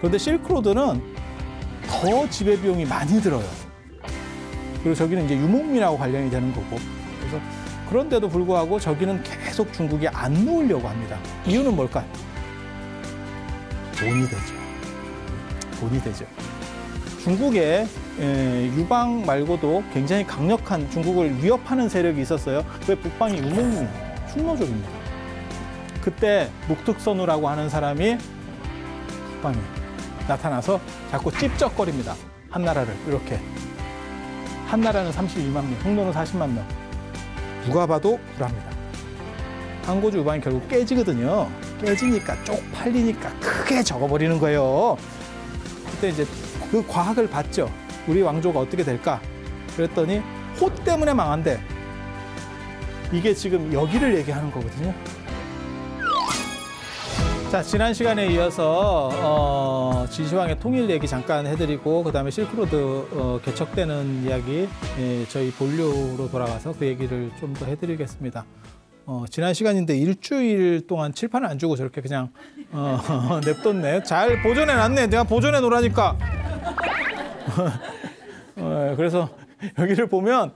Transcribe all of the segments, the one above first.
그런데 실크로드는 더 지배 비용이 많이 들어요. 그리고 저기는 이제 유목민하고 관련이 되는 거고. 그래서 그런데도 불구하고 저기는 계속 중국이 안 놓으려고 합니다. 이유는 뭘까요? 돈이 되죠. 돈이 되죠. 중국에 유방 말고도 굉장히 강력한 중국을 위협하는 세력이 있었어요. 왜 북방이 유목민, 충노족입니다. 그때 묵특선우라고 하는 사람이 북방에 나타나서 자꾸 찝쩍거립니다. 한나라를 이렇게. 한나라는 32만 명, 홍노는 40만 명. 누가 봐도 불합니다. 항고주 유방이 결국 깨지거든요. 깨지니까 쪽팔리니까 크게 적어버리는 거예요. 그때 이제 그 과학을 봤죠. 우리 왕조가 어떻게 될까? 그랬더니 호 때문에 망한대. 이게 지금 여기를 얘기하는 거거든요. 자, 지난 시간에 이어서 진시황의 통일 얘기 잠깐 해드리고 그다음에 실크로드 개척되는 이야기 저희 본류로 돌아가서 그 얘기를 좀 더 해드리겠습니다. 지난 시간인데 일주일 동안 칠판을 안 주고 저렇게 그냥 냅뒀네. 잘 보존해놨네. 내가 보존해 놓으라니까. 그래서 여기를 보면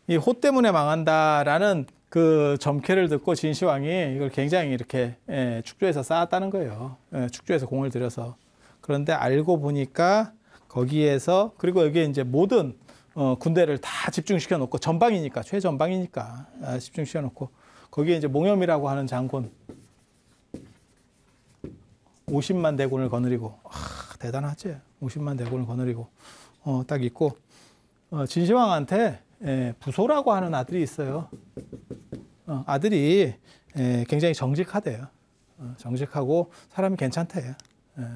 이 호 때문에 망한다라는 그 점괘를 듣고 진시황이 이걸 굉장히 이렇게 축조해서 쌓았다는 거예요. 축조해서 공을 들여서. 그런데 알고 보니까 거기에서 그리고 여기에 이제 모든 군대를 다 집중시켜 놓고 전방이니까 최전방이니까 집중시켜 놓고 거기에 이제 몽염이라고 하는 장군 50만 대군을 거느리고 대단하지. 50만 대군을 거느리고 딱 있고 진시황한테 부소라고 하는 아들이 있어요. 아들이 굉장히 정직하대요. 정직하고 사람이 괜찮대요.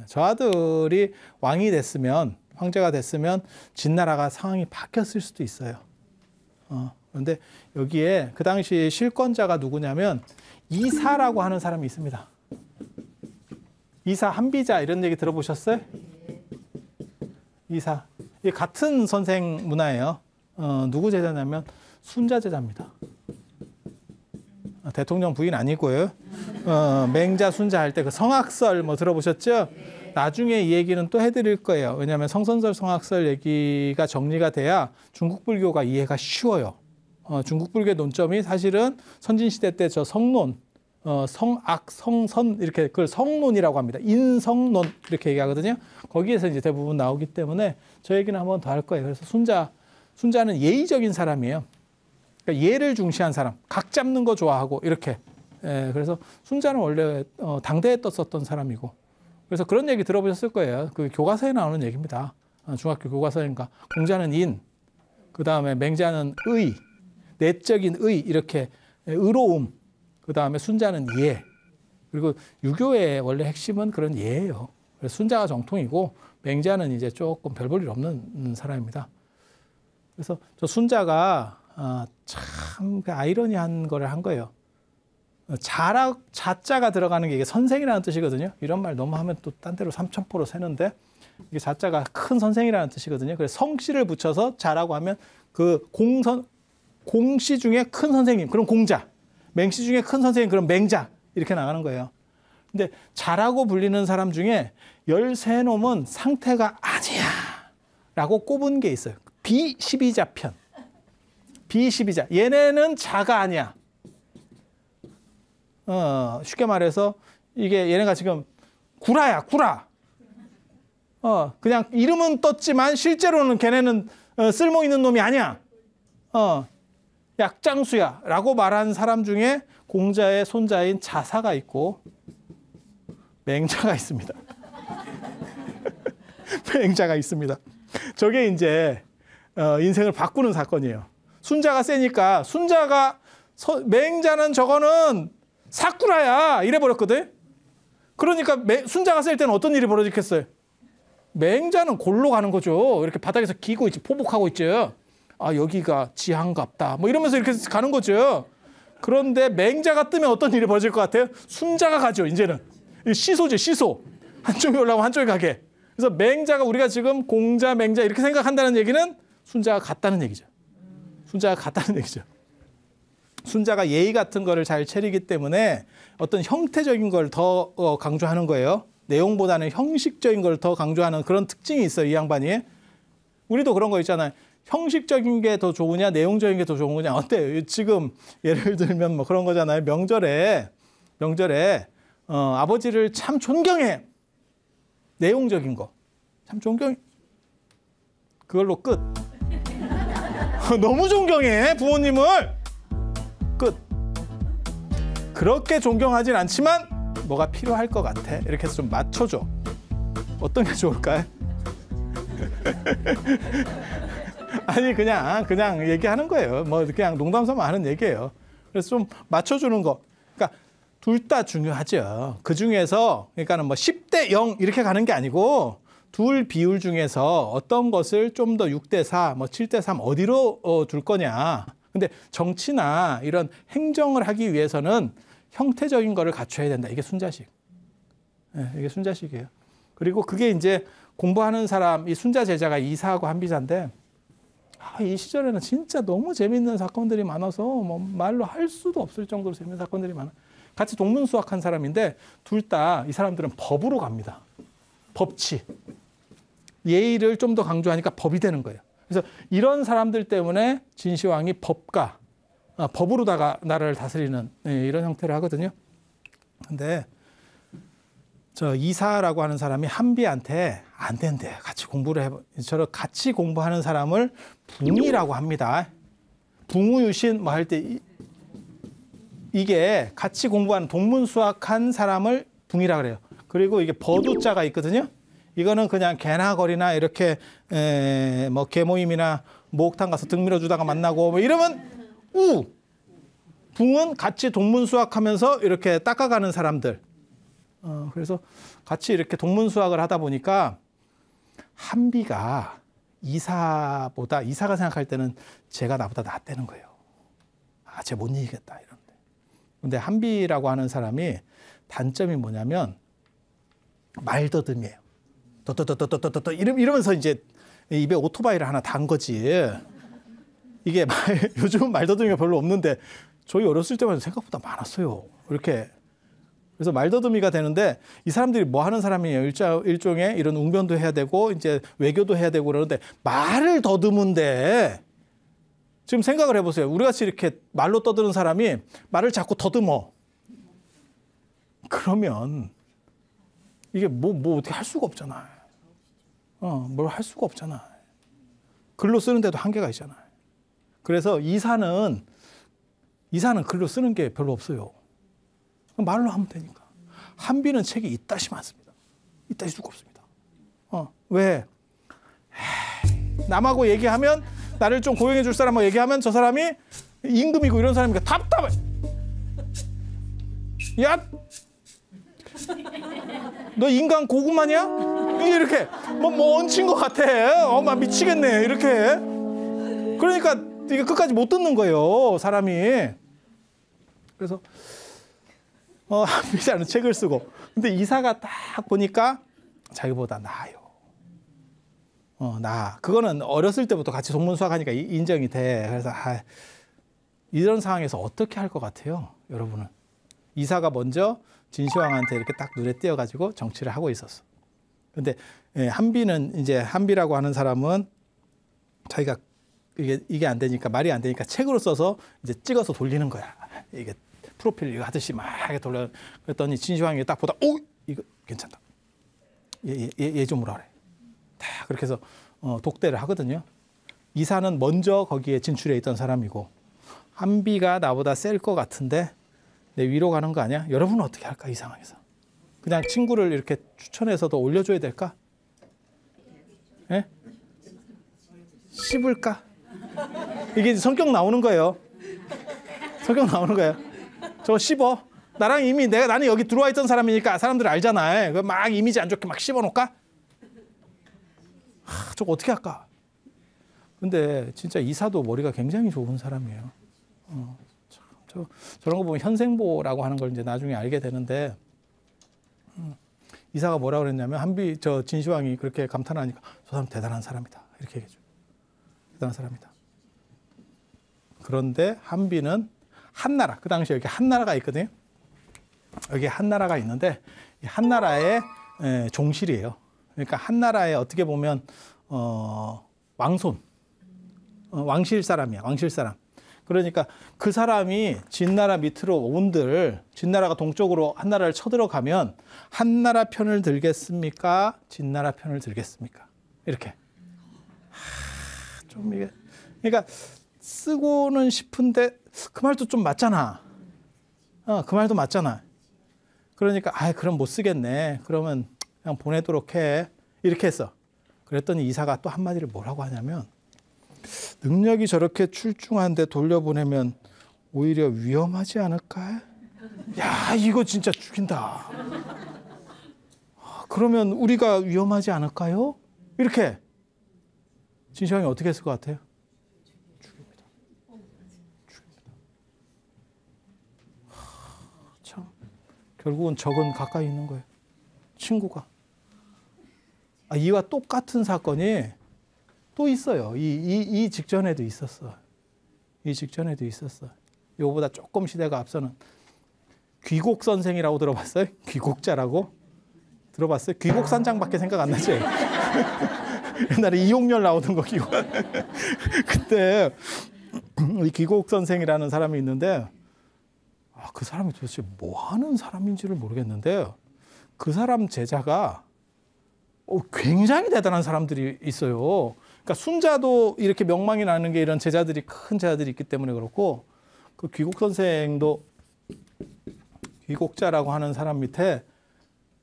저 아들이 왕이 됐으면 황제가 됐으면 진나라가 상황이 바뀌었을 수도 있어요. 그런데 여기에 그 당시 실권자가 누구냐면 이사라고 하는 사람이 있습니다. 이사 한비자 이런 얘기 들어보셨어요? 이사. 이 같은 선생 문화예요. 누구 제자냐면 순자 제자입니다. 대통령 부인 아니고요. 맹자 순자 할 때 그 성악설 뭐 들어보셨죠? 나중에 이 얘기는 또 해드릴 거예요. 왜냐하면 성선설 성악설 얘기가 정리가 돼야 중국 불교가 이해가 쉬워요. 중국 불교의 논점이 사실은 선진시대 때 저 성론, 성악, 성선 이렇게 그걸 성론이라고 합니다. 인성론 이렇게 얘기하거든요. 거기에서 이제 대부분 나오기 때문에 저 얘기는 한 번 더 할 거예요. 그래서 순자는 예의적인 사람이에요. 그러니까 예를 중시한 사람, 각 잡는 거 좋아하고 이렇게. 그래서 순자는 원래 당대에 떴었던 사람이고. 그래서 그런 얘기 들어보셨을 거예요. 그 교과서에 나오는 얘기입니다. 중학교 교과서인가. 공자는 인, 그 다음에 맹자는 의, 내적인 의 이렇게 의로움. 그 다음에 순자는 예. 그리고 유교의 원래 핵심은 그런 예예요. 그래서 순자가 정통이고 맹자는 이제 조금 별 볼 일 없는 사람입니다. 그래서 저 순자가 참 아이러니한 거를 한 거예요. 자자가 들어가는 게 이게 선생이라는 뜻이거든요. 이런 말 너무 하면 또 딴 데로 삼천포로 새는데 이게 자자가 큰 선생이라는 뜻이거든요. 그래서 성씨를 붙여서 자라고 하면 그 공씨 중에 큰 선생님, 그럼 공자. 맹씨 중에 큰 선생님, 그럼 맹자. 이렇게 나가는 거예요. 근데 자라고 불리는 사람 중에 13놈은 상태가 아니야. 라고 꼽은 게 있어요. 비12자 편. 비12자. 얘네는 자가 아니야. 쉽게 말해서 이게 얘네가 지금 구라야, 구라. 그냥 이름은 떴지만 실제로는 걔네는 쓸모 있는 놈이 아니야. 약장수야. 라고 말한 사람 중에 공자의 손자인 자사가 있고 맹자가 있습니다. 맹자가 있습니다. 저게 이제 인생을 바꾸는 사건이에요. 순자가 세니까 맹자는 저거는 사쿠라야 이래버렸거든. 그러니까 순자가 셀 때는 어떤 일이 벌어지겠어요? 맹자는 골로 가는 거죠. 이렇게 바닥에서 기고 있지, 포복하고 있죠. 여기가 지한갑다 뭐 이러면서 이렇게 가는 거죠. 그런데 맹자가 뜨면 어떤 일이 벌어질 것 같아요? 순자가 가죠. 이제는 시소죠. 시소. 한쪽에 올라가면 한쪽에 가게. 그래서 맹자가 우리가 지금 공자, 맹자 이렇게 생각한다는 얘기는 순자가 같다는 얘기죠. 순자가 같다는 얘기죠. 순자가 예의 같은 거를 잘 차리기 때문에 어떤 형태적인 걸 더 강조하는 거예요. 내용보다는 형식적인 걸 더 강조하는 그런 특징이 있어요, 이 양반이. 우리도 그런 거 있잖아요. 형식적인 게 더 좋으냐, 내용적인 게 더 좋은 거냐. 어때요? 지금 예를 들면 뭐 그런 거잖아요. 명절에 아버지를 참 존경해. 내용적인 거. 참 존경. 그걸로 끝. 너무 존경해, 부모님을. 끝. 그렇게 존경하진 않지만 뭐가 필요할 것 같아. 이렇게 해서 좀 맞춰줘. 어떤 게 좋을까요? 아니 그냥 얘기하는 거예요. 뭐 그냥 농담삼아 하는 얘기예요. 그래서 좀 맞춰주는 거. 그러니까 둘 다 중요하죠. 그 중에서 그러니까는 뭐 10대 0 이렇게 가는 게 아니고 둘 비율 중에서 어떤 것을 좀 더 6대 4, 뭐 7대 3 어디로 둘 거냐. 근데 정치나 이런 행정을 하기 위해서는 형태적인 거를 갖춰야 된다. 이게 순자식. 네, 이게 순자식이에요. 그리고 그게 이제 공부하는 사람, 이 순자 제자가 이사하고 한비자인데, 이 시절에는 진짜 너무 재밌는 사건들이 많아서 뭐 말로 할 수도 없을 정도로 재밌는 사건들이 많아. 같이 동문수학한 사람인데 둘 다 이 사람들은 법으로 갑니다. 법치. 예의를 좀 더 강조하니까 법이 되는 거예요. 그래서 이런 사람들 때문에 진시황이 법가, 법으로다가 나라를 다스리는 이런 형태를 하거든요. 근데 저 이사라고 하는 사람이 한비한테 안 된대. 같이 공부를 해봐. 저를 같이 공부하는 사람을 붕이라고 합니다. 붕우유신 뭐 할 때 이게 같이 공부하는 동문수학한 사람을 붕이라 그래요. 그리고 이게 버두자가 있거든요. 이거는 그냥 개나 거리나 이렇게 뭐 개모임이나 목욕탕 가서 등 밀어주다가 만나고 뭐 이러면 우. 붕은 같이 동문수학하면서 이렇게 닦아가는 사람들. 그래서 같이 이렇게 동문수학을 하다 보니까 한비가 이사가 생각할 때는 쟤가 나보다 낫다는 거예요. 쟤 못 이기겠다 이런데. 근데 한비라고 하는 사람이 단점이 뭐냐면 말더듬이에요. 떠떠떠떠떠떠떠 이러면서 이제 입에 오토바이를 하나 단 거지. 이게 요즘은 말더듬이가 별로 없는데 저희 어렸을 때만 해도 생각보다 많았어요. 이렇게. 그래서 말더듬이가 되는데 이 사람들이 뭐 하는 사람이에요? 일종의 이런 웅변도 해야 되고 이제 외교도 해야 되고 그러는데 말을 더듬은데 지금 생각을 해보세요. 우리같이 이렇게 말로 떠드는 사람이 말을 자꾸 더듬어. 그러면 이게 뭐 어떻게 할 수가 없잖아요. 뭘 할 수가 없잖아요. 글로 쓰는데도 한계가 있잖아요. 그래서 이사는 글로 쓰는 게 별로 없어요. 말로 하면 되니까. 한비는 책이 이따시 많습니다. 이따시 수가 없습니다. 왜? 남하고 얘기하면 나를 좀 고용해 줄 사람하고 얘기하면 저 사람이 임금이고 이런 사람이니까 답답해. 야! 너 인간 고구마냐? 이렇게 뭐 얹힌 것 같아. 막 미치겠네. 이렇게. 그러니까 이게 끝까지 못 듣는 거예요. 사람이. 그래서 한비자는 책을 쓰고. 근데 이사가 딱 보니까 자기보다 나아요. 나아. 그거는 어렸을 때부터 같이 동문수학하니까 인정이 돼. 그래서 이런 상황에서 어떻게 할 것 같아요? 여러분은. 이사가 먼저 진시황한테 이렇게 딱 눈에 띄어가지고 정치를 하고 있었어. 근데 한비라고 하는 사람은 자기가 이게 안 되니까 말이 안 되니까 책으로 써서 이제 찍어서 돌리는 거야. 이게 프로필 이거 하듯이 막 돌려. 그랬더니 진시황이 딱 보다 이거 괜찮다. 얘 좀 오라 그래. 다 그렇게 해서 독대를 하거든요. 이사는 먼저 거기에 진출해 있던 사람이고 한비가 나보다 셀 것 같은데 내 위로 가는 거 아니야? 여러분은 어떻게 할까 이 상황에서? 그냥 친구를 이렇게 추천해서 더 올려줘야 될까? 예? 씹을까? 이게 성격 나오는 거예요. 성격 나오는 거예요. 저거 씹어. 나랑 이미 나는 여기 들어와 있던 사람이니까 사람들 알잖아. 막 이미지 안 좋게 막 씹어놓을까? 저거 어떻게 할까? 근데 진짜 이사도 머리가 굉장히 좋은 사람이에요. 저런 거 보면 현생보라고 하는 걸 이제 나중에 알게 되는데 이사가 뭐라 그랬냐면 진시황이 그렇게 감탄하니까 저 사람 대단한 사람이다 이렇게 얘기해줘. 대단한 사람이다. 그런데 한비는 한나라, 그 당시에 여기 한나라가 있거든요. 여기 한나라가 있는데 이 한나라에 종실이에요. 그러니까 한나라에 어떻게 보면 왕손, 왕실 사람이야. 왕실 사람. 그러니까 그 사람이 진나라 밑으로 온들, 진나라가 동쪽으로 한나라를 쳐들어가면 한나라 편을 들겠습니까? 진나라 편을 들겠습니까? 이렇게. 좀 이게 그러니까 쓰고는 싶은데 그 말도 좀 맞잖아. 그 말도 맞잖아. 그러니까 그럼 못 쓰겠네. 그러면 그냥 보내도록 해. 이렇게 했어. 그랬더니 이사가 또 한마디를 뭐라고 하냐면 능력이 저렇게 출중한데 돌려보내면 오히려 위험하지 않을까? 야, 이거 진짜 죽인다. 그러면 우리가 위험하지 않을까요? 이렇게. 진시황이 어떻게 했을 것 같아요? 죽입니다. 참, 결국은 적은 가까이 있는 거예요. 친구가. 이와 똑같은 사건이 또 있어요. 이 직전에도 있었어. 이 직전에도 있었어. 이거보다 조금 시대가 앞서는 귀곡 선생이라고 들어봤어요? 귀곡자라고? 들어봤어요? 귀곡산장밖에 생각 안 나지? 옛날에 이용렬 나오던 거 귀곡. 그때 이 귀곡 선생이라는 사람이 있는데 그 사람이 도대체 뭐 하는 사람인지를 모르겠는데 그 사람 제자가 굉장히 대단한 사람들이 있어요. 그러니까 순자도 이렇게 명망이 나는 게 이런 제자들이 큰 제자들이 있기 때문에 그렇고 그 귀곡 선생도 귀곡자라고 하는 사람 밑에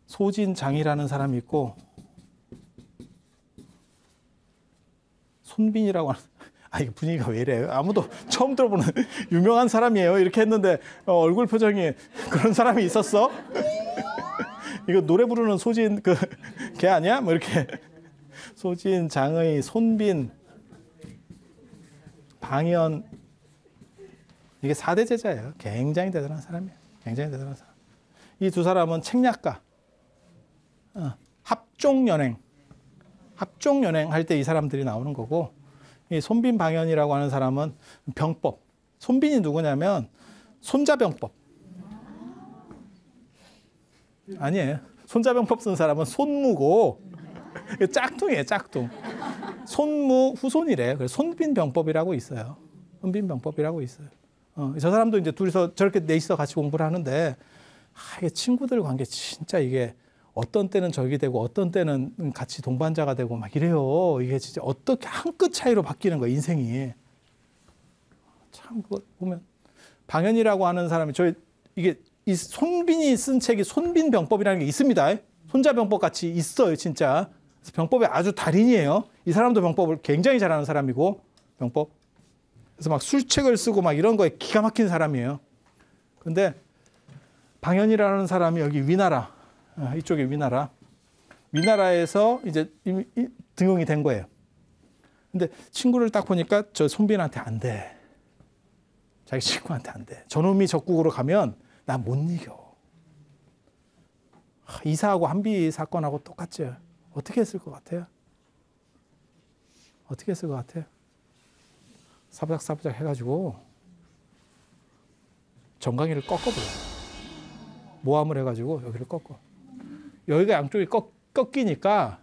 소진장이라는 사람이 있고 손빈이라고 하는 이게 분위기가 왜 이래요? 아무도 처음 들어보는 유명한 사람이에요. 이렇게 했는데 얼굴 표정이 그런 사람이 있었어? 이거 노래 부르는 소진 걔 아니야? 뭐 이렇게 소진, 장의, 손빈, 방연 이게 4대 제자예요. 굉장히 대단한 사람이에요. 굉장히 대단한 사람. 이 두 사람은 책략가, 합종연행 할 때 이 사람들이 나오는 거고 이 손빈, 방연이라고 하는 사람은 병법. 손빈이 누구냐면 손자병법. 아니에요. 손자병법 쓴 사람은 손무고 짝퉁이에요. 짝퉁. 손무 후손이래. 그래서 손빈병법이라고 있어요. 손빈병법이라고 있어요. 저 사람도 이제 둘이서 저렇게 넷이서 같이 공부를 하는데 이게 친구들 관계 진짜 이게 어떤 때는 적이 되고 어떤 때는 같이 동반자가 되고 막 이래요. 이게 진짜 어떻게 한 끗 차이로 바뀌는 거야 인생이. 참 그거 보면 방연이라고 하는 사람이 이게 이 손빈이 쓴 책이 손빈병법이라는 게 있습니다. 손자병법 같이 있어요, 진짜. 그래서 병법의 아주 달인이에요. 이 사람도 병법을 굉장히 잘하는 사람이고 병법. 그래서 막 술책을 쓰고 막 이런 거에 기가 막힌 사람이에요. 근데 방연이라는 사람이 여기 위나라, 이쪽에 위나라에서 이제 등용이 된 거예요. 근데 친구를 딱 보니까 저 손빈한테 안 돼. 자기 친구한테 안 돼. 저놈이 적국으로 가면 나 못 이겨. 이사하고 한비 사건하고 똑같죠. 어떻게 했을 것 같아요? 어떻게 했을 것 같아요? 사부작사부작 해가지고 정강이를 꺾어버려요. 모함을 해가지고 여기를 꺾어. 여기가 양쪽이 꺾이니까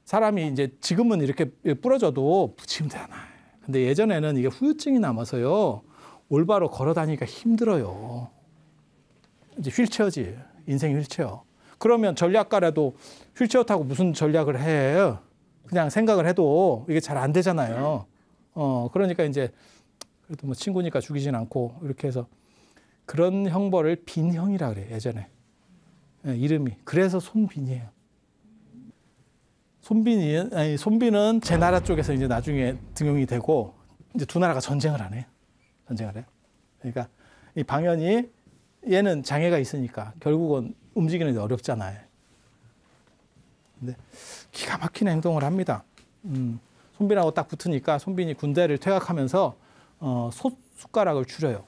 사람이 이제 지금은 이렇게 부러져도 붙이면 되잖아요. 근데 예전에는 이게 후유증이 남아서요. 올바로 걸어 다니기가 힘들어요. 이제 휠체어지. 인생 휠체어. 그러면 전략가라도 휠체어 타고 무슨 전략을 해. 그냥 생각을 해도 이게 잘 안 되잖아요. 그러니까 이제 그래도 뭐 친구니까 죽이진 않고 이렇게 해서 그런 형벌을 빈형이라 그래요. 예전에. 이름이. 그래서 손빈이에요. 손빈은 제 나라 쪽에서 이제 나중에 등용이 되고 이제 두 나라가 전쟁을 안 해요. 전쟁을 해요. 그러니까 이 방연이 얘는 장애가 있으니까 결국은 움직이는 데 어렵잖아요. 근데 기가 막힌 행동을 합니다. 손빈하고 딱 붙으니까 손빈이 군대를 퇴각하면서 솥숟가락을 줄여요.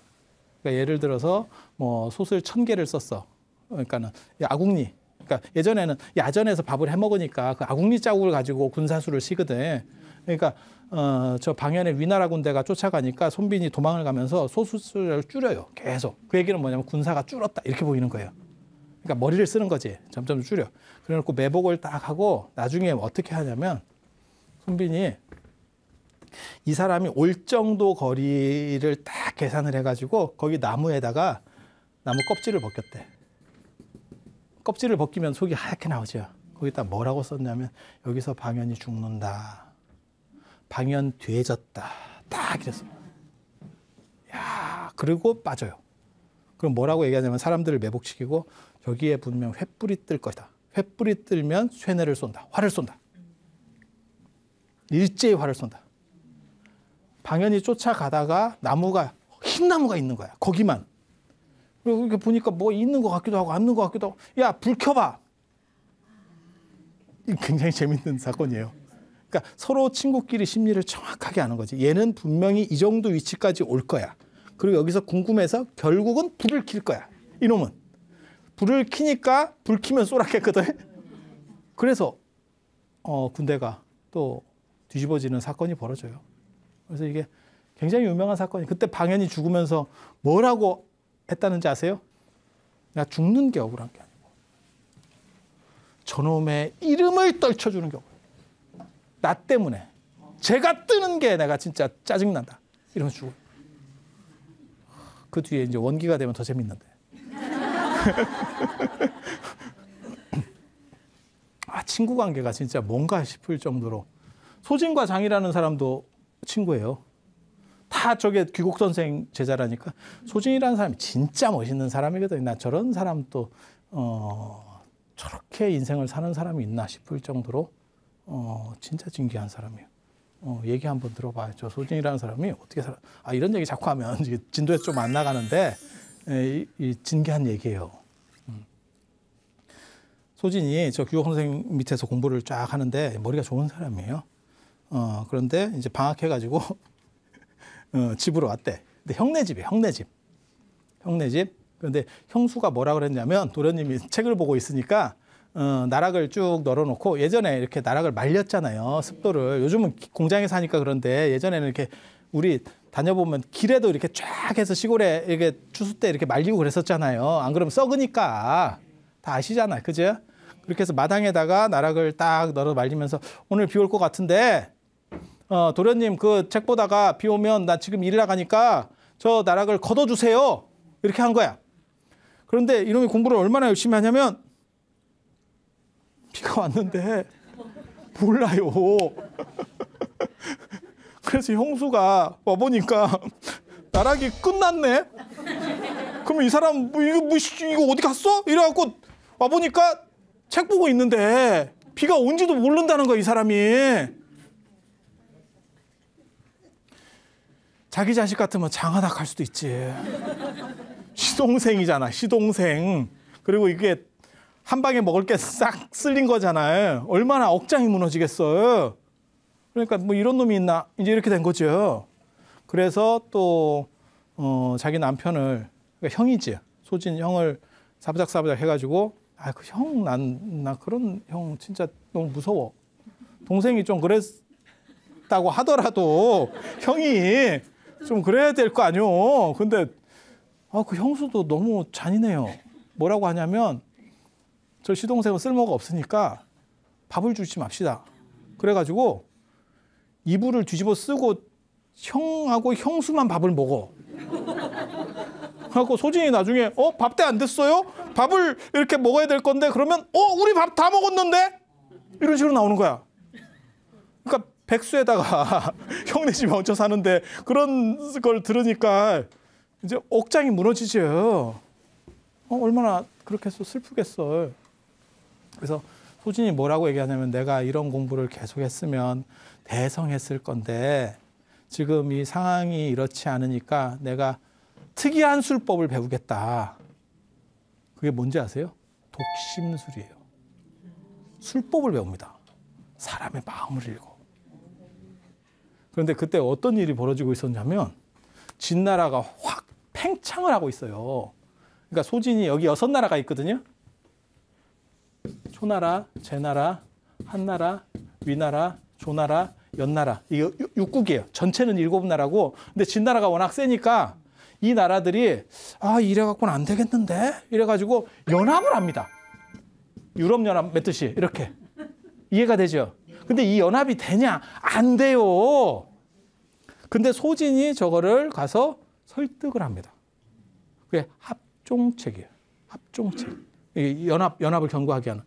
그러니까 예를 들어서 뭐 솥을 1000개를 썼어. 그러니까는 아궁리. 그러니까 예전에는 야전에서 밥을 해 먹으니까 그 아궁리 자국을 가지고 군사수를 시거든. 그러니까 저 방연의 위나라 군대가 쫓아가니까 손빈이 도망을 가면서 소수를 줄여요. 계속. 그 얘기는 뭐냐면 군사가 줄었다 이렇게 보이는 거예요. 그러니까 머리를 쓰는 거지. 점점 줄여. 그래놓고 매복을 딱 하고 나중에 어떻게 하냐면 손빈이 이 사람이 올 정도 거리를 딱 계산을 해가지고 거기 나무에다가 나무 껍질을 벗겼대. 껍질을 벗기면 속이 하얗게 나오죠. 거기다 뭐라고 썼냐면 여기서 방연이 죽는다. 방연 돼졌다. 딱 이랬어. 야, 그리고 빠져요. 그럼 뭐라고 얘기하냐면 사람들을 매복시키고 여기에 분명 횃불이 뜰 것이다. 횃불이 뜨면 쇠뇌를 쏜다. 활을 쏜다. 일제히 활을 쏜다. 방연이 쫓아가다가 나무가 흰 나무가 있는 거야. 거기만. 그리고 이렇게 보니까 뭐 있는 것 같기도 하고 없는 것 같기도 하고 야, 불 켜봐. 굉장히 재밌는 사건이에요. 그러니까 서로 친구끼리 심리를 정확하게 아는 거지. 얘는 분명히 이 정도 위치까지 올 거야. 그리고 여기서 궁금해서 결국은 불을 킬 거야. 이놈은. 불을 켜니까 불 켜면 쏘라겠거든. 그래서 군대가 또 뒤집어지는 사건이 벌어져요. 그래서 이게 굉장히 유명한 사건이. 그때 방연이 죽으면서 뭐라고 했다는지 아세요? 내가 죽는 게 억울한 게 아니고 저놈의 이름을 떨쳐주는 게 억울해. 나 때문에. 제가 뜨는 게 내가 진짜 짜증난다. 이러면서 죽어요. 그 뒤에 이제 원기가 되면 더 재밌는데. 아, 친구 관계가 진짜 뭔가 싶을 정도로. 소진과 장이라는 사람도 친구예요. 다 저게 귀곡선생 제자라니까. 소진이라는 사람이 진짜 멋있는 사람이거든. 나 저런 사람 또 저렇게 인생을 사는 사람이 있나 싶을 정도로 진짜 진귀한 사람이에요. 얘기 한번 들어봐요. 저 소진이라는 사람이 어떻게 살아? 아, 이런 얘기 자꾸 하면 진도에서 좀 안 나가는데 이 진귀한 얘기예요. 소진이 저 규곡 선생 밑에서 공부를 쫙 하는데 머리가 좋은 사람이에요. 그런데 이제 방학해가지고 집으로 왔대. 근데 형네 집이에요. 형네 집. 형네 집. 그런데 형수가 뭐라 그랬냐면 도련님이 책을 보고 있으니까 나락을 쭉 널어놓고 예전에 이렇게 나락을 말렸잖아요. 습도를. 요즘은 공장에 사니까 그런데 예전에는 이렇게 우리 다녀보면 길에도 이렇게 쫙 해서 시골에 이렇게 추수 때 이렇게 말리고 그랬었잖아요. 안 그러면 썩으니까. 다 아시잖아요. 그죠? 그렇게 해서 마당에다가 나락을 딱 널어 말리면서 오늘 비 올 것 같은데 도련님 그 책 보다가 비 오면 나 지금 일을 나가니까 저 나락을 걷어주세요. 이렇게 한 거야. 그런데 이놈이 공부를 얼마나 열심히 하냐면 비가 왔는데 몰라요. 그래서 형수가 와보니까 나락이 끝났네. 그러면 이 사람 이거 어디 갔어? 이래갖고 와보니까 책 보고 있는데 비가 온지도 모른다는 거야, 이 사람이. 자기 자식 같으면 장하다 갈 수도 있지. 시동생이잖아, 시동생. 그리고 이게 한 방에 먹을 게 싹 쓸린 거잖아요. 얼마나 억장이 무너지겠어요. 그러니까 뭐 이런 놈이 있나 이제 이렇게 된 거죠. 그래서 또 자기 남편을, 그러니까 형이지, 소진 형을 사부작사부작 해가지고 아, 그 형 나 그런 형 진짜 너무 무서워. 동생이 좀 그랬다고 하더라도 형이 좀 그래야 될 거 아니오. 근데 그 형수도 너무 잔인해요. 뭐라고 하냐면 저 시동생은 쓸모가 없으니까 밥을 주지 맙시다. 그래가지고 이불을 뒤집어 쓰고 형하고 형수만 밥을 먹어. 그래갖고 소진이 나중에 밥 때 안 됐어요? 밥을 이렇게 먹어야 될 건데 그러면 우리 밥 다 먹었는데? 이런 식으로 나오는 거야. 그러니까 백수에다가 형네 집에 얹혀 사는데 그런 걸 들으니까 이제 억장이 무너지죠. 얼마나 그렇게 해서 슬프겠어. 그래서 소진이 뭐라고 얘기하냐면 내가 이런 공부를 계속했으면 대성했을 건데 지금 이 상황이 이렇지 않으니까 내가 특이한 술법을 배우겠다. 그게 뭔지 아세요? 독심술이에요. 술법을 배웁니다. 사람의 마음을 읽어. 그런데 그때 어떤 일이 벌어지고 있었냐면 진나라가 확 팽창을 하고 있어요. 그러니까 소진이 여기 6나라가 있거든요. 초나라, 제나라, 한나라, 위나라, 조나라, 연나라. 이게 6국이에요. 전체는 7나라고. 근데 진나라가 워낙 세니까 이 나라들이 이래 갖고는 안 되겠는데 이래 가지고 연합을 합니다. 유럽 연합 맺듯이 이렇게. 이해가 되죠? 근데 이 연합이 되냐? 안 돼요. 근데 소진이 저거를 가서 설득을 합니다. 그게 합종책이에요. 합종책. 연합을 경고하게 하는.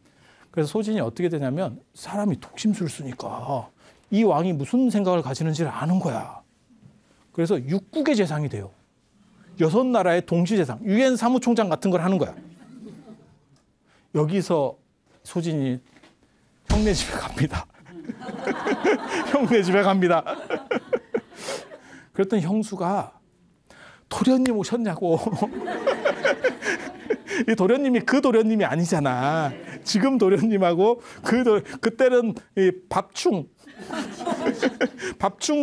그래서 소진이 어떻게 되냐면 사람이 독심술수니까 이 왕이 무슨 생각을 가지는지를 아는 거야. 그래서 6국의 재상이 돼요. 6나라의 동시재상, 유엔 사무총장 같은 걸 하는 거야. 여기서 소진이 형네 집에 갑니다. 형네 집에 갑니다. 그랬더니 형수가 도련님 오셨냐고. 이 도련님이 그 도련님이 아니잖아. 지금 도련님하고 그때는 이 밥충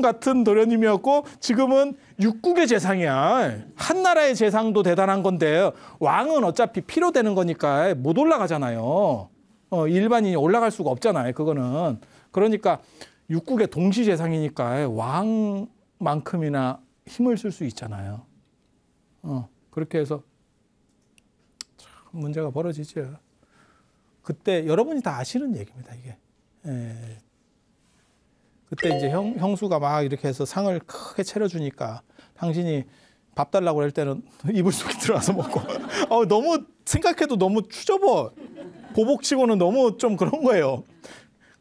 같은 도련님이었고 지금은 6국의 재상이야. 한 나라의 재상도 대단한 건데 왕은 어차피 필요되는 거니까 못 올라가잖아요. 일반인이 올라갈 수가 없잖아요. 그거는. 그러니까 6국의 동시 재상이니까 왕만큼이나 힘을 쓸 수 있잖아요. 그렇게 해서 참 문제가 벌어지죠. 그때 여러분이 다 아시는 얘기입니다. 이게. 그때 이제 형수가 막 이렇게 해서 상을 크게 차려주니까 당신이 밥 달라고 할 때는 이불 속에 들어가서 먹고 너무 생각해도 너무 추접어. 보복치고는 너무 좀 그런 거예요.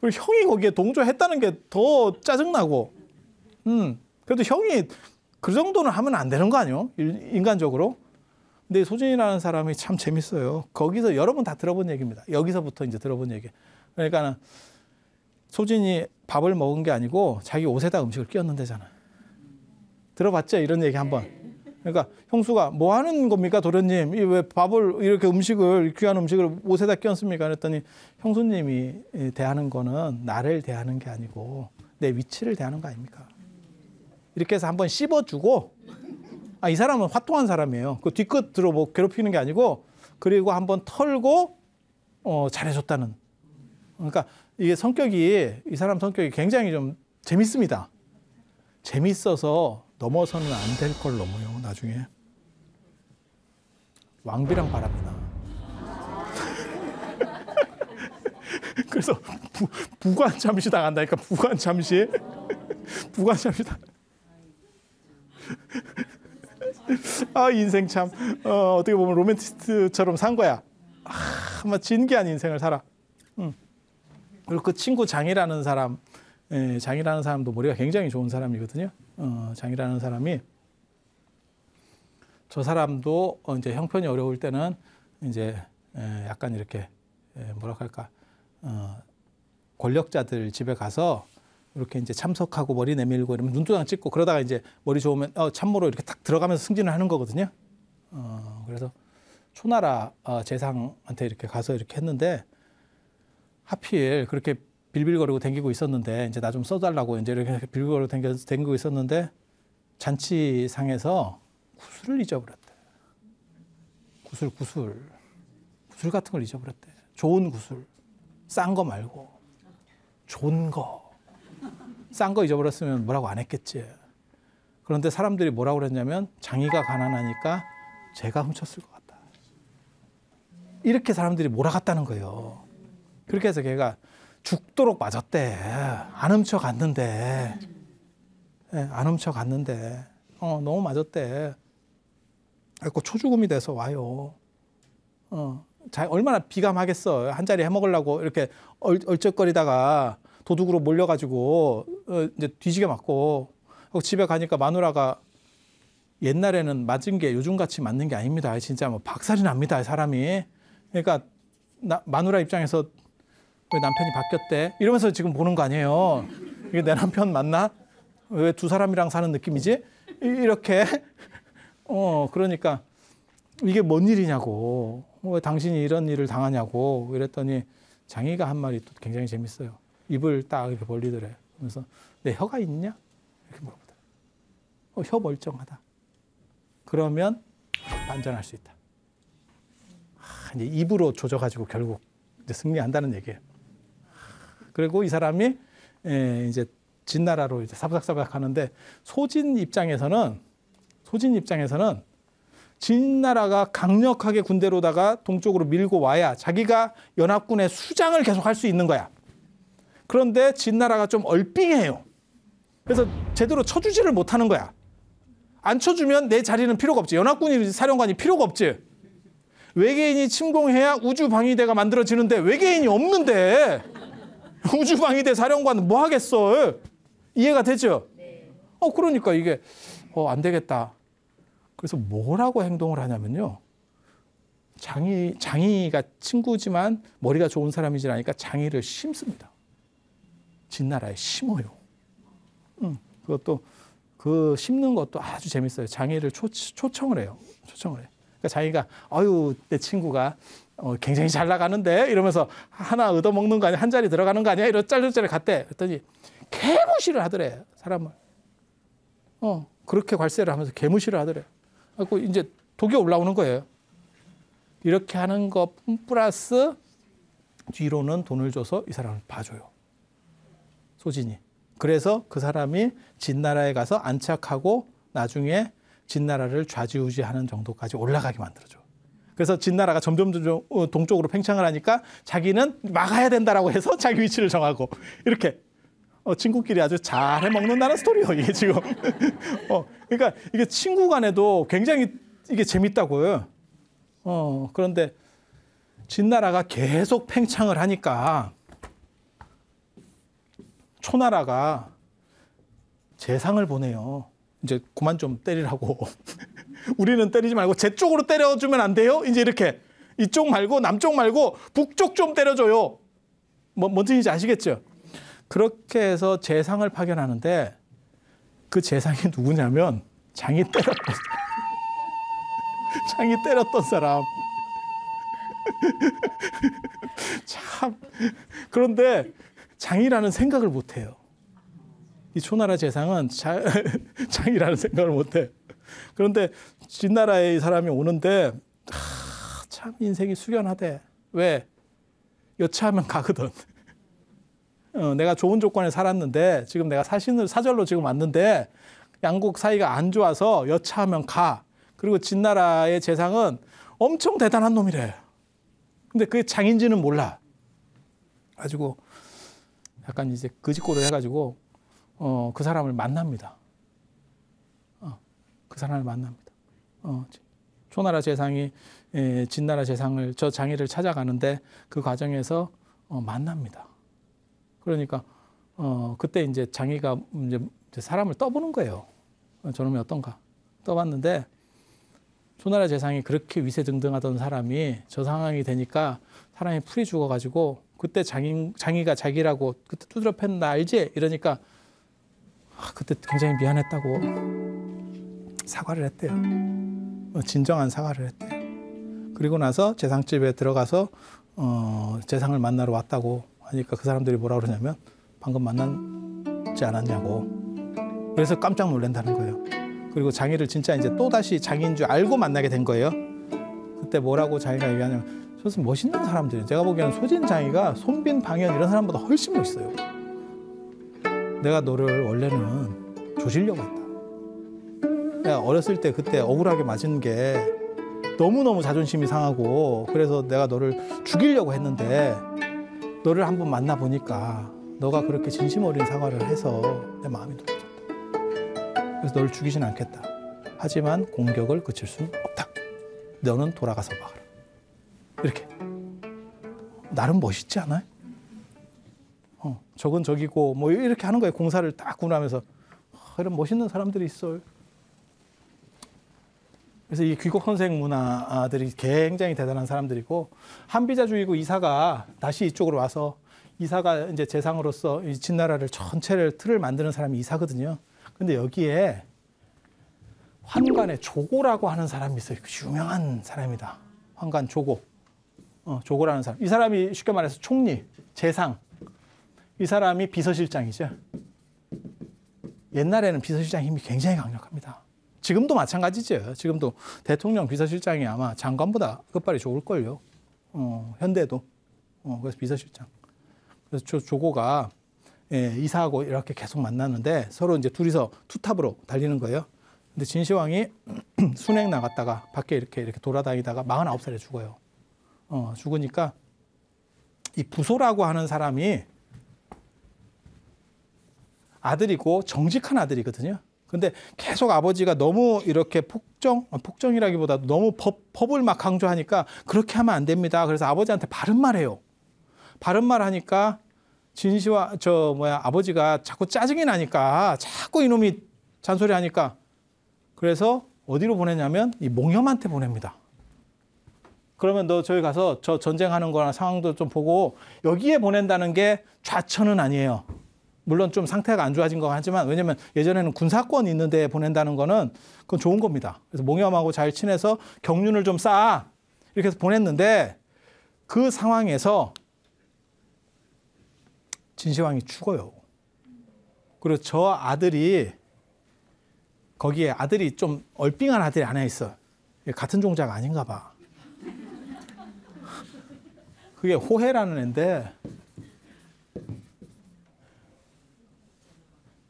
그리고 형이 거기에 동조했다는 게 더 짜증나고 그래도 형이 그 정도는 하면 안 되는 거 아니에요? 인간적으로. 근데 소진이라는 사람이 참 재밌어요. 거기서 여러 번 다 들어본 얘기입니다. 여기서부터 이제 들어본 얘기. 그러니까는 소진이 밥을 먹은 게 아니고 자기 옷에다 음식을 끼얹는다잖아. 들어봤죠? 이런 얘기 한번. 그러니까 형수가 뭐 하는 겁니까 도련님? 왜 밥을 이렇게 귀한 음식을 옷에다 끼얹습니까? 그랬더니 형수님이 대하는 거는 나를 대하는 게 아니고 내 위치를 대하는 거 아닙니까? 이렇게 해서 한번 씹어주고 이 사람은 화통한 사람이에요. 그 뒤끝으로 뭐 괴롭히는 게 아니고 그리고 한번 털고 잘해줬다는. 그러니까 이게 이 사람 성격이 굉장히 좀 재밌습니다. 재밌어서 넘어서는 안 될 걸 넘어요. 나중에 왕비랑 바람이 나. 그래서 부관 잠시 당한다니까. 부관 잠시 당. 인생 참 어떻게 보면 로맨티스트처럼 산 거야. 정말 진기한 인생을 살아. 그리고 그 친구 장이라는 사람도 머리가 굉장히 좋은 사람이거든요. 장이라는 사람이 저 사람도 이제 형편이 어려울 때는 이제 약간 이렇게 뭐랄까 할까 권력자들 집에 가서 이렇게 이제 참석하고 머리 내밀고 이러면 눈도장 찍고 그러다가 이제 머리 좋으면 참모로 이렇게 딱 들어가면서 승진을 하는 거거든요. 그래서 초나라 재상한테 이렇게 가서 이렇게 했는데 하필 그렇게 빌빌거리고 댕기고 있었는데 이제 나 좀 써달라고 이제 이렇게 빌빌거리고 댕기고 있었는데 잔치상에서 구슬을 잊어버렸대. 구슬 같은 걸 잊어버렸대. 좋은 구슬, 싼 거 말고 좋은 거. 싼 거 잊어버렸으면 뭐라고 안 했겠지. 그런데 사람들이 뭐라고 그랬냐면 장이가 가난하니까 제가 훔쳤을 것 같다. 이렇게 사람들이 몰아갔다는 거예요. 그렇게 해서 걔가 죽도록 맞았대. 안 훔쳐갔는데. 안 훔쳐갔는데. 너무 맞았대. 그래서 초죽음이 돼서 와요. 얼마나 비감하겠어. 한 자리 해먹으려고 이렇게 얼쩍거리다가 도둑으로 몰려가지고 이제 뒤지게 맞고 집에 가니까 마누라가 옛날에는 맞은 게 요즘같이 맞는 게 아닙니다. 진짜 뭐 박살이 납니다. 사람이. 그러니까 마누라 입장에서 왜 남편이 바뀌었대? 이러면서 지금 보는 거 아니에요. 이게 내 남편 맞나? 왜 두 사람이랑 사는 느낌이지? 이렇게. 그러니까 이게 뭔 일이냐고. 왜 당신이 이런 일을 당하냐고. 이랬더니 장이가 한 말이 또 굉장히 재밌어요. 입을 딱 이렇게 벌리더래. 그래서 내 혀가 있냐? 이렇게 물어보더래. 혀 멀쩡하다. 그러면 반전할 수 있다. 이제 입으로 조져가지고 결국 이제 승리한다는 얘기예요. 그리고 이 사람이 이제 진나라로 이제 사부작사부작 하는데 소진 입장에서는 소진 입장에서는 진나라가 강력하게 군대로다가 동쪽으로 밀고 와야 자기가 연합군의 수장을 계속 할 수 있는 거야. 그런데 진나라가 좀 얼삥해요. 그래서 제대로 쳐주지를 못하는 거야. 안 쳐주면 내 자리는 필요가 없지. 연합군이 사령관이 필요가 없지. 외계인이 침공해야 우주방위대가 만들어지는데 외계인이 없는데 우주방위대 사령관은 뭐 하겠어. 이해가 되죠? 그러니까 이게 안 되겠다. 그래서 뭐라고 행동을 하냐면요. 장이가 친구지만 머리가 좋은 사람이지 않으니까 장이를 심습니다. 진나라에 심어요. 그것도 그 심는 것도 아주 재밌어요. 장이를 초청을 해요. 초청을 해. 그러니까 자기가 아유 내 친구가 굉장히 잘 나가는데 이러면서 하나 얻어먹는 거 아니야? 한 자리 들어가는 거 아니야? 이러 짤짤짤 갔대. 그랬더니 개무시를 하더래. 사람을. 그렇게 괄세를 하면서 개무시를 하더래. 그래서 이제 독이 올라오는 거예요. 이렇게 하는 것 플러스 뒤로는 돈을 줘서 이 사람을 봐줘요. 소진이. 그래서 그 사람이 진나라에 가서 안착하고 나중에 진나라를 좌지우지하는 정도까지 올라가게 만들어줘. 그래서 진나라가 점점 동쪽으로 팽창을 하니까 자기는 막아야 된다라고 해서 자기 위치를 정하고 이렇게 친구끼리 아주 잘 해먹는다는 스토리예요. 이게 지금. 그러니까 이게 친구 간에도 굉장히 이게 재밌다고요. 그런데 진나라가 계속 팽창을 하니까 초나라가 재상을 보내요. 이제 그만 좀 때리라고. 우리는 때리지 말고 제 쪽으로 때려주면 안 돼요? 이제 이렇게 이쪽 말고 남쪽 말고 북쪽 좀 때려줘요. 뭔 뜻인지 아시겠죠? 그렇게 해서 재상을 파견하는데 그 재상이 누구냐면 장이 때렸던 사람. 참. 그런데 장이라는 생각을 못 해요. 이 초나라 재상은 장이라는 생각을 못 해. 그런데 진나라의 사람이 오는데 참 인생이 숙연하대. 왜? 여차하면 가거든. 내가 좋은 조건에 살았는데 지금 내가 사절로 지금 왔는데 양국 사이가 안 좋아서 여차하면 가. 그리고 진나라의 재상은 엄청 대단한 놈이래. 근데 그게 장인지는 몰라. 가지고 약간 이제 거짓골을 해가지고 그 사람을 만납니다. 그 사람을 만납니다. 초나라 재상이 진나라 재상을 저 장이를 찾아가는데 그 과정에서 만납니다. 그러니까 그때 이제 장이가 이제 사람을 떠보는 거예요. 저놈이 어떤가 떠봤는데 초나라 재상이 그렇게 위세등등하던 사람이 저 상황이 되니까 사람이 풀이 죽어가지고 그때 장이가 자기라고 그때 두드려 팼나 알지? 이러니까 그때 굉장히 미안했다고 사과를 했대요. 진정한 사과를 했대요. 그리고 나서 재상집에 들어가서 재상을 만나러 왔다고 하니까 그 사람들이 뭐라 그러냐면 방금 만나지 않았냐고. 그래서 깜짝 놀란다는 거예요. 그리고 장이를 진짜 이제 또다시 장인 줄 알고 만나게 된 거예요. 그때 뭐라고 자기가 얘기하냐면 저는 멋있는 사람들이에요. 제가 보기에는 소진 장이가 손빈, 방연 이런 사람보다 훨씬 멋있어요. 내가 너를 원래는 조지려고 했다. 내가 어렸을 때 그때 억울하게 맞은 게 너무너무 자존심이 상하고 그래서 내가 너를 죽이려고 했는데 너를 한번 만나보니까 너가 그렇게 진심 어린 사과를 해서 내 마음이 놓여졌다. 그래서 너를 죽이진 않겠다. 하지만 공격을 그칠 수는 없다. 너는 돌아가서 막아라. 이렇게. 나름 멋있지 않아요? 적은 적이고 뭐 이렇게 하는 거예요. 공사를 딱 구분하면서 이런 멋있는 사람들이 있어요. 그래서 이 귀국 선생 문화들이 굉장히 대단한 사람들이고 한비자주의고 이사가 다시 이쪽으로 와서 이사가 이제 재상으로서 이 진나라를 전체를 틀을 만드는 사람이 이사거든요. 근데 여기에 환관의 조고라고 하는 사람이 있어요. 유명한 사람이다. 환관 조고. 조고라는 사람. 이 사람이 쉽게 말해서 총리, 재상. 이 사람이 비서실장이죠. 옛날에는 비서실장 힘이 굉장히 강력합니다. 지금도 마찬가지죠. 지금도 대통령 비서실장이 아마 장관보다 끝발이 좋을걸요. 현대도. 그래서 비서실장. 그래서 조고가 이사하고 이렇게 계속 만나는데 서로 이제 둘이서 투탑으로 달리는 거예요. 근데 진시황이 순행 나갔다가 밖에 이렇게 돌아다니다가 49살에 죽어요. 죽으니까 이 부소라고 하는 사람이 아들이고 정직한 아들이거든요. 근데 계속 아버지가 너무 이렇게 폭정이라기보다 너무 법을 막 강조하니까 그렇게 하면 안 됩니다. 그래서 아버지한테 바른 말 해요. 바른 말 하니까 아버지가 자꾸 짜증이 나니까 자꾸 이놈이 잔소리 하니까 그래서 어디로 보내냐면 이 몽염한테 보냅니다. 그러면 너 저기 가서 저 전쟁하는 거나 상황도 좀 보고 여기에 보낸다는 게 좌천은 아니에요. 물론 좀 상태가 안 좋아진 거 하지만 왜냐면 예전에는 군사권 있는 데 보낸다는 거는 그건 좋은 겁니다. 그래서 몽염하고 잘 친해서 경륜을 좀 쌓아 이렇게 해서 보냈는데 그 상황에서 진시황이 죽어요. 그리고 저 아들이 거기에 아들이 좀 얼빙한 아들이 하나 있어. 같은 종자가 아닌가 봐. 그게 호해라는 애인데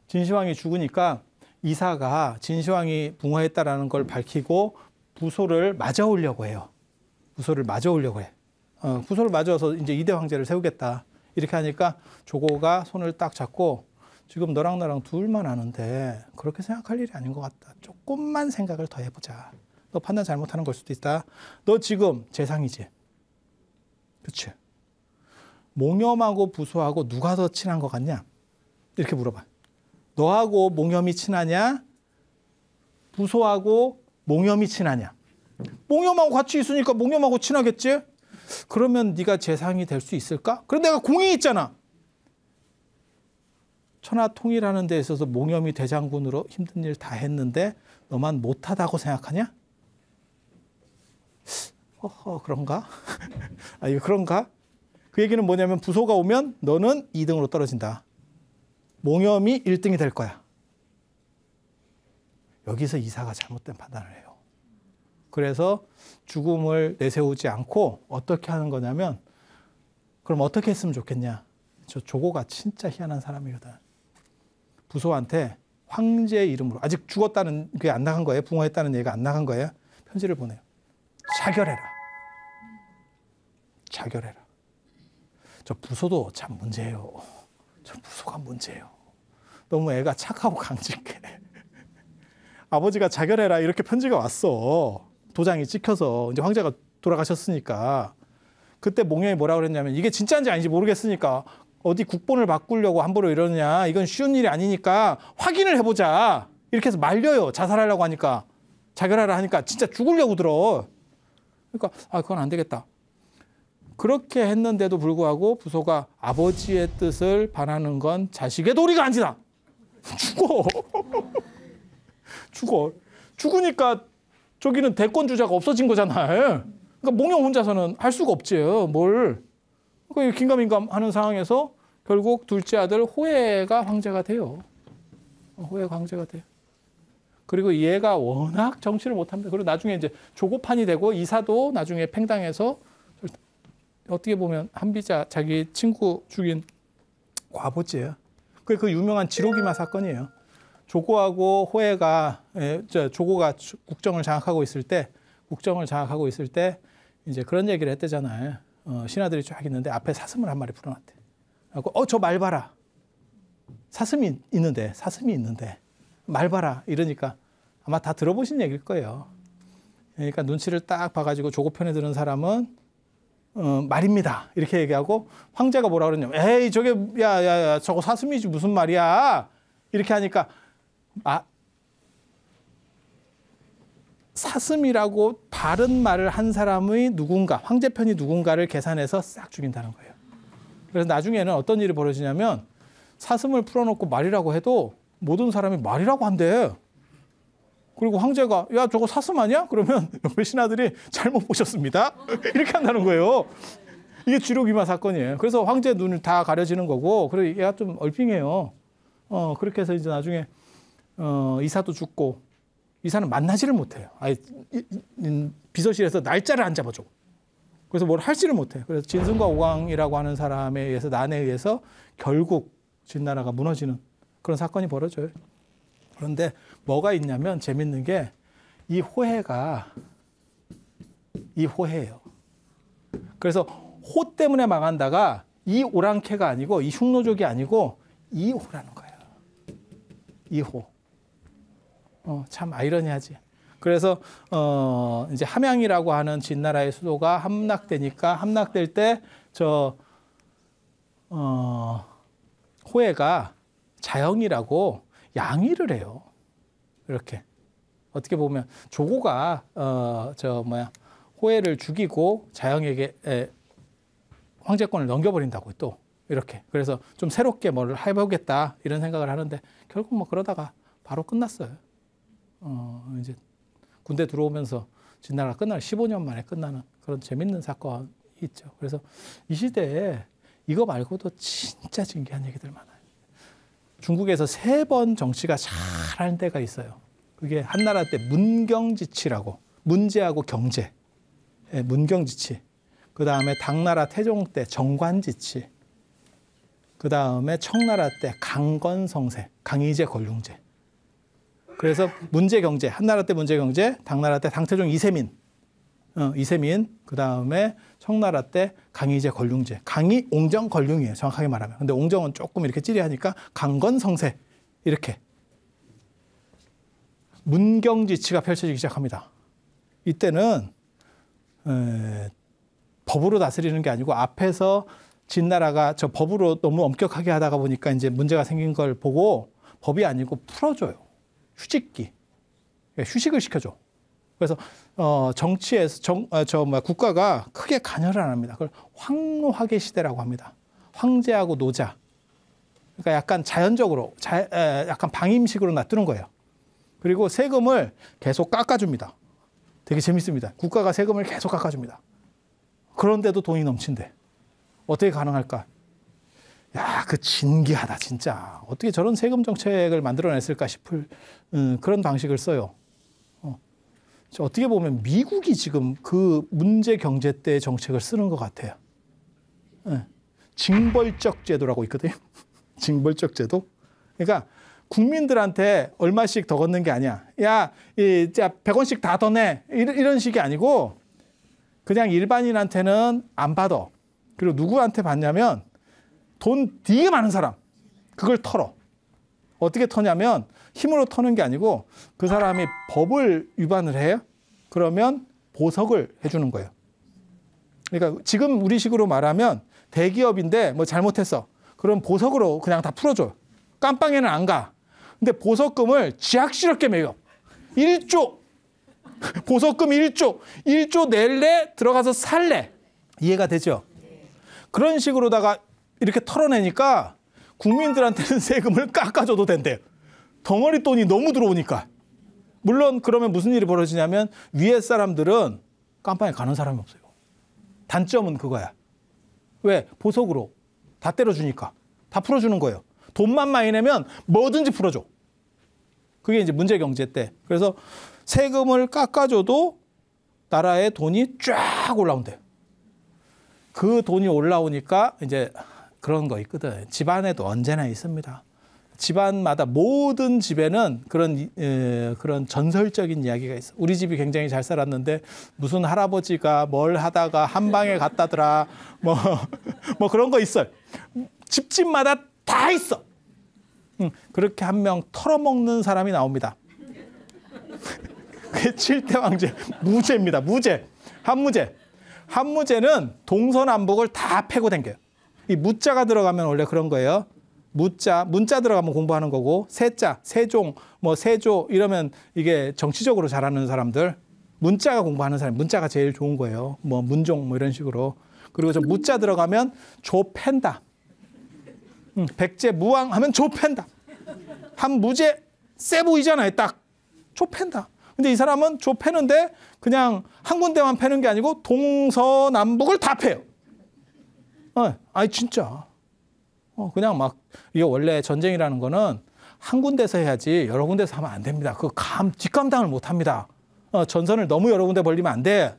진시황이 죽으니까 이사가 진시황이 붕어했다라는 걸 밝히고 부소를 맞아오려고 해요. 부소를 맞아오려고 해. 부소를 맞아서 이제 2대 황제를 세우겠다. 이렇게 하니까 조고가 손을 딱 잡고 지금 너랑 나랑 둘만 아는데 그렇게 생각할 일이 아닌 것 같다. 조금만 생각을 더 해보자. 너 판단 잘못하는 걸 수도 있다. 너 지금 재상이지? 그치? 몽염하고 부소하고 누가 더 친한 것 같냐? 이렇게 물어봐. 너하고 몽염이 친하냐? 부소하고 몽염이 친하냐? 몽염하고 같이 있으니까 몽염하고 친하겠지? 그러면 네가 재상이 될 수 있을까? 그럼 내가 공이 있잖아. 천하통일하는 데 있어서 몽염이 대장군으로 힘든 일 다 했는데 너만 못하다고 생각하냐? 그런가? 이거 그런가? 그 얘기는 뭐냐면 부소가 오면 너는 2등으로 떨어진다. 몽염이 1등이 될 거야. 여기서 이사가 잘못된 판단을 해요. 그래서 죽음을 내세우지 않고 어떻게 하는 거냐면 그럼 어떻게 했으면 좋겠냐. 저 조고가 진짜 희한한 사람이거든. 부소한테 황제의 이름으로 아직 죽었다는 게 안 나간 거예요. 붕어했다는 얘기가 안 나간 거예요. 편지를 보내요. 자결해라. 자결해라. 저 부소도 참 문제예요. 저 부소가 문제예요. 너무 애가 착하고 강직해. 아버지가 자결해라 이렇게 편지가 왔어. 도장이 찍혀서 이제 황제가 돌아가셨으니까. 그때 몽염이 뭐라고 그랬냐면 이게 진짜인지 아닌지 모르겠으니까 어디 국본을 바꾸려고 함부로 이러느냐. 이건 쉬운 일이 아니니까 확인을 해보자. 이렇게 해서 말려요. 자살하려고 하니까. 자결하라 하니까 진짜 죽으려고 들어. 그러니까 그건 안 되겠다. 그렇게 했는데도 불구하고 부소가 아버지의 뜻을 반하는 건 자식의 도리가 아니다. 죽어. 죽어. 죽으니까 저기는 대권 주자가 없어진 거잖아요. 그러니까 몽염 혼자서는 할 수가 없지요. 뭘. 그러니까 긴가민가 하는 상황에서 결국 둘째 아들 호해가 황제가 돼요. 호해가 황제가 돼요. 그리고 얘가 워낙 정치를 못합니다. 그리고 나중에 이제 조고판이 되고 이사도 나중에 팽당해서 어떻게 보면 한비자 자기 친구 죽인 과보지예요. 그게 그 유명한 지로기마 사건이에요. 조고하고 호해가 조고가 국정을 장악하고 있을 때 이제 그런 얘기를 했대잖아요. 신하들이 쫙 있는데 앞에 사슴을 한 마리 풀어놨대. 그래서 저 말 봐라. 사슴이 있는데 말 봐라. 이러니까 아마 다 들어보신 얘기일 거예요. 그러니까 눈치를 딱 봐가지고 조고 편에 드는 사람은 말입니다. 이렇게 얘기하고 황제가 뭐라 그러냐면 에이 저게 야 저거 사슴이지 무슨 말이야. 이렇게 하니까 사슴이라고 바른 말을 한 사람의 누군가 황제 편이 누군가를 계산해서 싹 죽인다는 거예요. 그래서 나중에는 어떤 일이 벌어지냐면 사슴을 풀어놓고 말이라고 해도 모든 사람이 말이라고 한대. 그리고 황제가 야 저거 사슴 아니야? 그러면 옆에 신하들이 잘못 보셨습니다. 이렇게 한다는 거예요. 이게 쥐로기마 사건이에요. 그래서 황제 눈을 다 가려지는 거고 그리고 얘가 좀 얼핑해요. 그렇게 해서 이제 나중에 이사도 죽고 이사는 만나지를 못해요. 비서실에서 날짜를 안 잡아줘. 그래서 뭘 할지를 못해요. 그래서 진승과 오광이라고 하는 사람에 의해서 난에 의해서 결국 진나라가 무너지는 그런 사건이 벌어져요. 그런데 뭐가 있냐면 재밌는 게 이 호해가 이 호해예요. 그래서 호 때문에 망한다가 이 오랑캐가 아니고 이 흉노족이 아니고 이 호라는 거예요. 이 호. 참 아이러니하지. 그래서 이제 함양이라고 하는 진나라의 수도가 함락되니까 함락될 때 호해가 자영이라고 양위를 해요. 이렇게 어떻게 보면 조고가 호해를 죽이고 자영에게 황제권을 넘겨버린다고 또 이렇게. 그래서 좀 새롭게 뭘 해보겠다 이런 생각을 하는데 결국 뭐 그러다가 바로 끝났어요. 이제 군대 들어오면서 진나라가 끝나는 15년 만에 끝나는 그런 재밌는 사건이 있죠. 그래서 이 시대에 이거 말고도 진짜 신기한 얘기들 많아요. 중국에서 3번 정치가 잘하는 때가 있어요. 그게 한나라 때 문경지치라고, 문제하고 경제, 문경지치. 그 다음에 당나라 태종 때 정관지치. 그 다음에 청나라 때 강건성세, 강희제 권륭제. 그래서 문제경제, 한나라 때 문제경제, 당나라 때 당태종 이세민, 그 다음에 청나라 때 강희제 권륭제. 강희, 옹정, 권륭이에요. 정확하게 말하면. 근데 옹정은 조금 이렇게 찌리하니까 강건성세 이렇게. 문경지치가 펼쳐지기 시작합니다. 이때는 법으로 다스리는 게 아니고 앞에서 진나라가 저 법으로 너무 엄격하게 하다가 보니까 이제 문제가 생긴 걸 보고 법이 아니고 풀어줘요. 휴직기. 휴식을 시켜줘. 그래서 정치에서 국가가 크게 관여를 안 합니다. 그걸 황노화계 시대라고 합니다. 황제하고 노자. 그러니까 약간 자연적으로 약간 방임식으로 놔두는 거예요. 그리고 세금을 계속 깎아줍니다. 되게 재밌습니다. 국가가 세금을 계속 깎아줍니다. 그런데도 돈이 넘친대. 어떻게 가능할까? 야, 그 진기하다 진짜. 어떻게 저런 세금 정책을 만들어냈을까 싶을 그런 방식을 써요. 어떻게 보면 미국이 지금 그 문제 경제 때 정책을 쓰는 것 같아요. 징벌적 제도라고 있거든요. 징벌적 제도. 그러니까 국민들한테 얼마씩 더 걷는 게 아니야. 야, 100원씩 다 더 내. 이런 식이 아니고 그냥 일반인한테는 안 받아. 그리고 누구한테 받냐면 돈 되게 많은 사람. 그걸 털어. 어떻게 터냐면 힘으로 터는 게 아니고 그 사람이 법을 위반을 해요. 그러면 보석을 해주는 거예요. 그러니까 지금 우리식으로 말하면 대기업인데 뭐 잘못했어. 그럼 보석으로 그냥 다 풀어줘요. 깜빵에는 안 가. 근데 보석금을 쥐약스럽게 매요. 1조. 보석금 1조. 1조 낼래? 들어가서 살래? 이해가 되죠? 그런 식으로다가 이렇게 털어내니까 국민들한테는 세금을 깎아줘도 된대요. 덩어리 돈이 너무 들어오니까. 물론 그러면 무슨 일이 벌어지냐면 위에 사람들은 깜빵에 가는 사람이 없어요. 단점은 그거야. 왜? 보석으로 다 때려주니까. 다 풀어주는 거예요. 돈만 많이 내면 뭐든지 풀어줘. 그게 이제 문제 경제 때. 그래서 세금을 깎아줘도 나라의 돈이 쫙 올라온대요. 그 돈이 올라오니까 이제 그런 거 있거든. 집안에도 언제나 있습니다. 집안마다 모든 집에는 그런 전설적인 이야기가 있어. 우리 집이 굉장히 잘 살았는데 무슨 할아버지가 뭘 하다가 한 방에 갔다더라. 뭐 그런 거 있어요. 집집마다 다 있어. 그렇게 한 명 털어먹는 사람이 나옵니다. 그게 7대 왕제 무제입니다. 무제. 한무제. 한무제는 동서남북을 다 패고 댕겨요. 이 무자가 들어가면 원래 그런 거예요. 문자 들어가면 공부하는 거고, 세자, 세종, 뭐 세조 이러면 이게 정치적으로 잘하는 사람들, 문자가 공부하는 사람, 문자가 제일 좋은 거예요. 뭐 문종 뭐 이런 식으로. 그리고 저 무자 들어가면 조팬다. 백제 무왕 하면 조팬다. 한무제 세 보이잖아요. 딱 조팬다. 근데 이 사람은 조패는데 그냥 한 군데만 패는 게 아니고 동서남북을 다 패요. 아니 진짜. 그냥 막 이게 원래 전쟁이라는 거는 한 군데서 해야지 여러 군데서 하면 안 됩니다. 그 뒷감당을 못 합니다. 전선을 너무 여러 군데 벌리면 안 돼.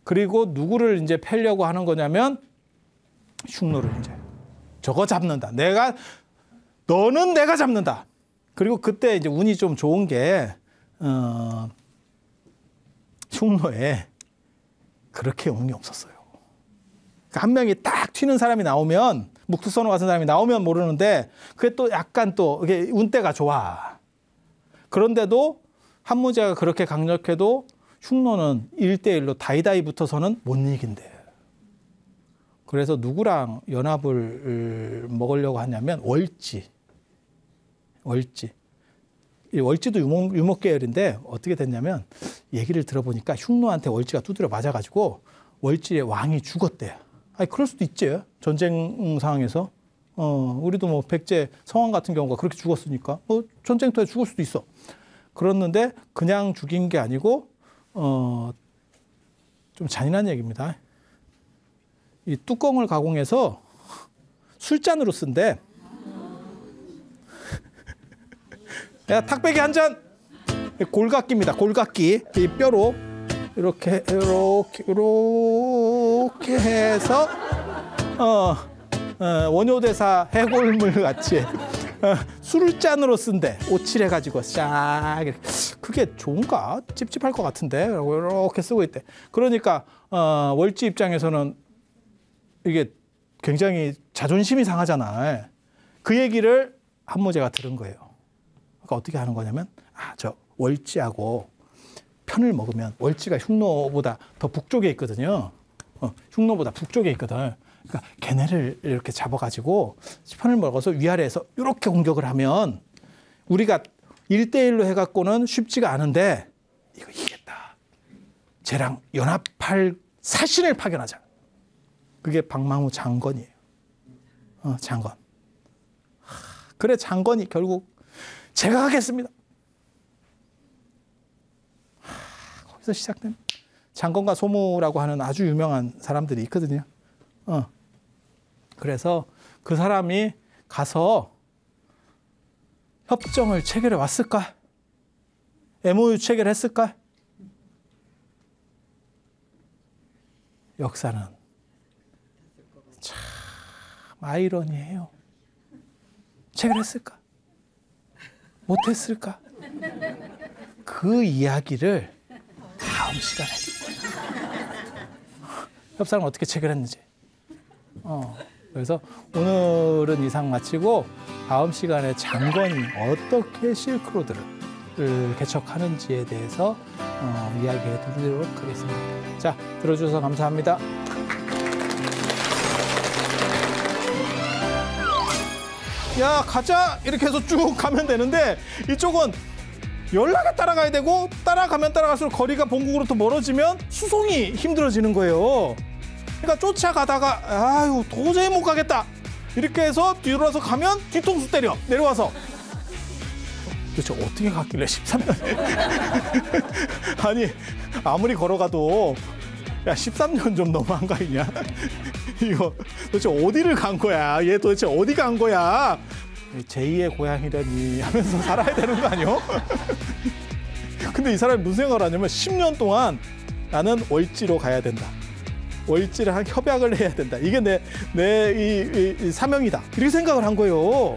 그리고 누구를 이제 패려고 하는 거냐면 흉노를 이제 저거 잡는다. 너는 내가 잡는다. 그리고 그때 이제 운이 좀 좋은 게 흉노에 그렇게 운이 없었어요. 그러니까 한 명이 딱 튀는 사람이 나오면 묵투선호 같은 사람이 나오면 모르는데 그게 또 약간 또 이게 운대가 좋아. 그런데도 한무제가 그렇게 강력해도 흉노는 1대1로 다이다이 붙어서는 못 이긴대. 그래서 누구랑 연합을 먹으려고 하냐면 월지. 이 월지도 유목 계열인데 어떻게 됐냐면 얘기를 들어보니까 흉노한테 월지가 두드려 맞아가지고 월지의 왕이 죽었대요. 아니 그럴 수도 있지. 전쟁 상황에서. 우리도 뭐 백제 성왕 같은 경우가 그렇게 죽었으니까 뭐 전쟁터에 죽을 수도 있어. 그랬는데 그냥 죽인 게 아니고 좀 잔인한 얘기입니다. 이 뚜껑을 가공해서 술잔으로 쓴대. 야, 탁배기 한 잔. 골각기입니다. 골각기. 이 뼈로 이렇게 해서 원효대사 해골물 같이 술잔으로 쓴대. 오칠해가지고 싹 이렇게. 그게 좋은가? 찝찝할 것 같은데. 라고 이렇게 쓰고 있대. 그러니까 월지 입장에서는 이게 굉장히 자존심이 상하잖아. 그 얘기를 한무제가 들은 거예요. 그러니까 어떻게 하는 거냐면 저 월지하고 편을 먹으면 월지가 흉노보다 더 북쪽에 있거든요. 흉노보다 북쪽에 있거든. 그러니까 걔네를 이렇게 잡아가지고 편을 먹어서 위아래에서 이렇게 공격을 하면 우리가 1대1로 해갖고는 쉽지가 않은데 이거 이기겠다. 쟤랑 연합할 사신을 파견하자. 그게 박망우 장건이에요. 장건. 그래 장건이 결국 제가 하겠습니다. 거기서 시작된 장건과 소무라고 하는 아주 유명한 사람들이 있거든요. 그래서 그 사람이 가서 협정을 체결해 왔을까? MOU 체결했을까? 역사는 참 아이러니해요. 체결했을까? 못했을까? 그 이야기를 다음 시간에 협상을 어떻게 체결했는지. 그래서 오늘은 이상 마치고 다음 시간에 장건이 어떻게 실크로드를 개척하는지에 대해서 이야기해 드리도록 하겠습니다. 자, 들어주셔서 감사합니다. 야, 가자! 이렇게 해서 쭉 가면 되는데 이쪽은 연락에 따라가야 되고 따라가면 따라갈수록 거리가 본국으로부터 멀어지면 수송이 힘들어지는 거예요. 그러니까 쫓아가다가 아유 도저히 못 가겠다. 이렇게 해서 뒤돌아서 가면 뒤통수 때려. 내려와서. 도대체 어떻게 갔길래 13년. 아니 아무리 걸어가도 야 13년 좀 너무한 거 아니냐. 이거 도대체 어디를 간 거야. 얘 도대체 어디 간 거야. 제2의 고향이라니 하면서 살아야 되는 거 아니요? 근데 이 사람이 무슨 생각을 하냐면 10년 동안 나는 월지로 가야 된다. 월지랑 협약을 해야 된다. 이게 내 사명이다. 이렇게 생각을 한 거예요.